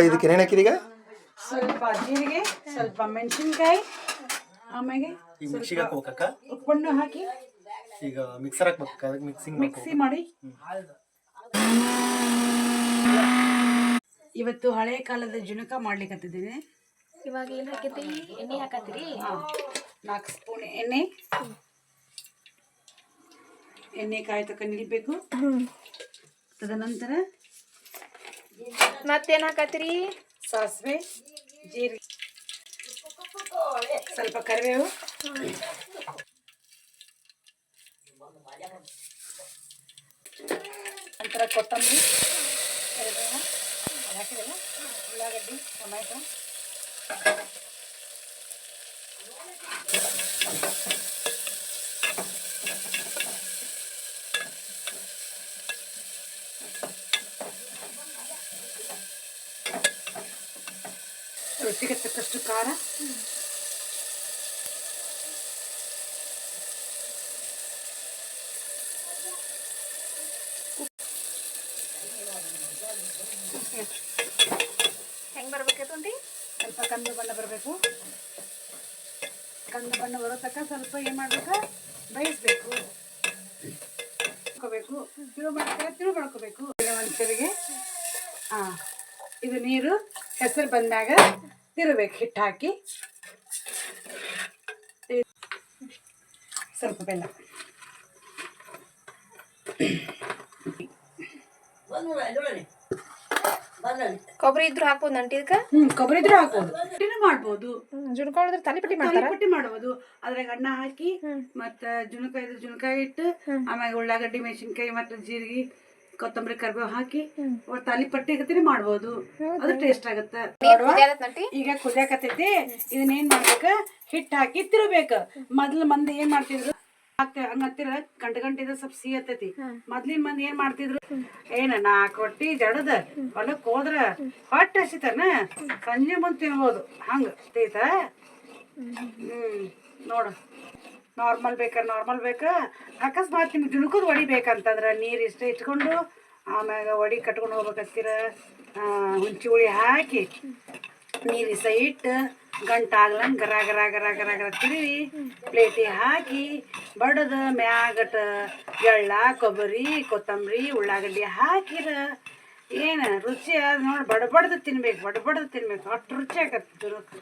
ಇದಕ್ಕೆ ಏನೇನು ಹಾಕಿದೀಗ? ಸ್ವಲ್ಪ ಜೀರಿಗೆ, ಸ್ವಲ್ಪ ಮೆಣಸಿನ್ಕಾಯಿ, ಆಮೇಲೆ ಈಗ ಮಿಕ್ಸಿಗೆ ಹಾಕೋಬೇಕಕ್ಕ? ಉಪ್ಪನ್ನು ಹಾಕಿ ಈಗ ಮಿಕ್ಸರ್ ಹಾಕ್ಬೇಕ? ಅದಕ್ಕೆ ಮಿಕ್ಸಿ ಮಾಡಿ. ಇವತ್ತು ಹಳೆ ಕಾಲದ ಜುಣಕ ಮಾಡ್ಲಿಕ್ಕತ್ತಿದ್ದೀನಿ. ಇವಾಗ ಏನು ಹಾಕೈತಿ? ಎಣ್ಣೆ ಹಾಕತ್ತೀರಿ? 4 ಸ್ಪೂನ್ ಎಣ್ಣೆ. ಎಣ್ಣೆ ಕಾಯಿ ತಕ್ಕ ನಿಲ್ಬೇಕು. ತದನಂತರ ಮತ್ತೇನು ಹಾಕತ್ತೀರಿ? ಸಾಸಿವೆ, ಜೀರಿಗೆ, ಸ್ವಲ್ಪ ಕರಿಬೇವು, ನಂತರ ಕೊತ್ತಂಬರಿ, ಕರಿಬೇವು ಹಾಕಿದೆಲ್ಲ, ಉಳ್ಳಾಗಡ್ಡಿ, ಟೊಮೆಟೊ, ರುಚಿಗೆ ತಕ್ಕಷ್ಟು ಖಾರ, ಹೆಂಗೆ ಬರ್ಬೇಕೈತಿ? ಸ್ವಲ್ಪ ಕಂದು ಬಣ್ಣ ಬರಬೇಕು. ಕಂದು ಬಣ್ಣ ಬರೋ ತಕ್ಕ ಸ್ವಲ್ಪ ಏನು ಮಾಡ್ಬೇಕು, ಬೇಯಿಸ್ಬೇಕು, ತಿರು ಮಾಡ್ಕೋಬೇಕು. ಒಂದ್ಸರಿಗೆ ಇದು ನೀರು ಹೆಸರು ಬಂದಾಗ ತಿರುಬೇಕು. ಹಿಟ್ಟು ಹಾಕಿ ಸ್ವಲ್ಪ ಬೆಲ್ಲ, ಕೊಬ್ಬರಿ ಇದ್ರು ಹಾಕ್ಬೋದು ನಂಟಿದ್ಕ? ಕೊಬ್ಬರಿ ಇದ್ರೂ ಹಾಕ್ಬೋದು, ಮಾಡ್ಬೋದು. ಜುಣ್ಕೊಳಿದ್ರೆ ತಾಲಿಪಟ್ಟಿ ಮಾಡ್ಬೋದು. ಅದ್ರಾಗ ಅನ್ನ ಹಾಕಿ ಮತ್ತು ಜುಣಕಾಯಿ ಇಟ್ಟು ಆಮ್ಯಾಗ ಉಳ್ಳಾಗಡ್ಡಿ, ಮೆಣಸಿನ್ಕಾಯಿ ಮತ್ತು ಜೀರಿಗೆ, ಕೊತ್ತಂಬರಿ, ಕರಿಬೇವು ಹಾಕಿ ತಾಲಿಪಟ್ಟಿ ಗತಿನೇ ಮಾಡ್ಬೋದು. ಅದು ಟೇಸ್ಟ್ ಆಗುತ್ತೆ. ಈಗ ಕುದಿಯಾಕತ್ತೈತಿ. ಇದನ್ನೇನ್ ಮಾಡ್ಬೇಕ, ಹಿಟ್ಟು ಹಾಕಿ ತಿರುಬೇಕು. ಮೊದ್ಲು ಮಂದಿ ಏನ್ ಮಾಡ್ತಿದ್ರು, ಹಂಗತ್ತಿರ ಗಂಟಿದ ಸ್ವಲ್ಪ ಸಿಹಿ ಹತ್ತೈತಿ. ಮೊದ್ಲಿನ ಮಂದಿ ಏನ್ ಮಾಡ್ತಿದ್ರು, 4 ರೊಟ್ಟಿ ಜಡದ ಹೊಲಕ್ ಹೋದ್ರ ಹೊಟ್ಟೆ ಹಸಿತನ ಸಂಜೆ ಮುಂದೆ ತಿನ್ಬೋದು. ಹಂಗ ಐತ. ನೋಡು, ನಾರ್ಮಲ್ ಬೇಕಾ. ಅಕಸ್ಮಾತ್ ನಿಮ್ಗೆ ಜುಣುಕದ ವಡಿ ಬೇಕಂತಂದ್ರೆ ನೀರು ಇಷ್ಟ ಇಟ್ಕೊಂಡು ಆಮ್ಯಾಗ ವಡಿ ಕಟ್ಕೊಂಡು ಹೋಗ್ಬೇಕಂತೀರ. ಹುಂಚಿ ಹುಳಿ ಹಾಕಿ ನೀರು ಇಷ್ಟ ಇಟ್ಟು ಗಂಟಾಗ್ಲಂಗೆ ಗರ ಗರ ಗರ ಗರ ಗರ ತಿರುವಿ ಪ್ಲೇಟಿಗೆ ಹಾಕಿ ಬಡದ ಮ್ಯಾಗಟ ಎಳ್ಳ, ಕೊಬ್ಬರಿ, ಕೊತ್ತಂಬರಿ, ಉಳ್ಳಾಗಡ್ಡಿ ಹಾಕಿರ ಏನು ರುಚಿ ಆದ ನೋಡಿ. ಬಡಬಡ್ದು ತಿನ್ಬೇಕು. ಅಷ್ಟು ರುಚಿ ಆಗತ್ತೆ ಜುಣುಕು.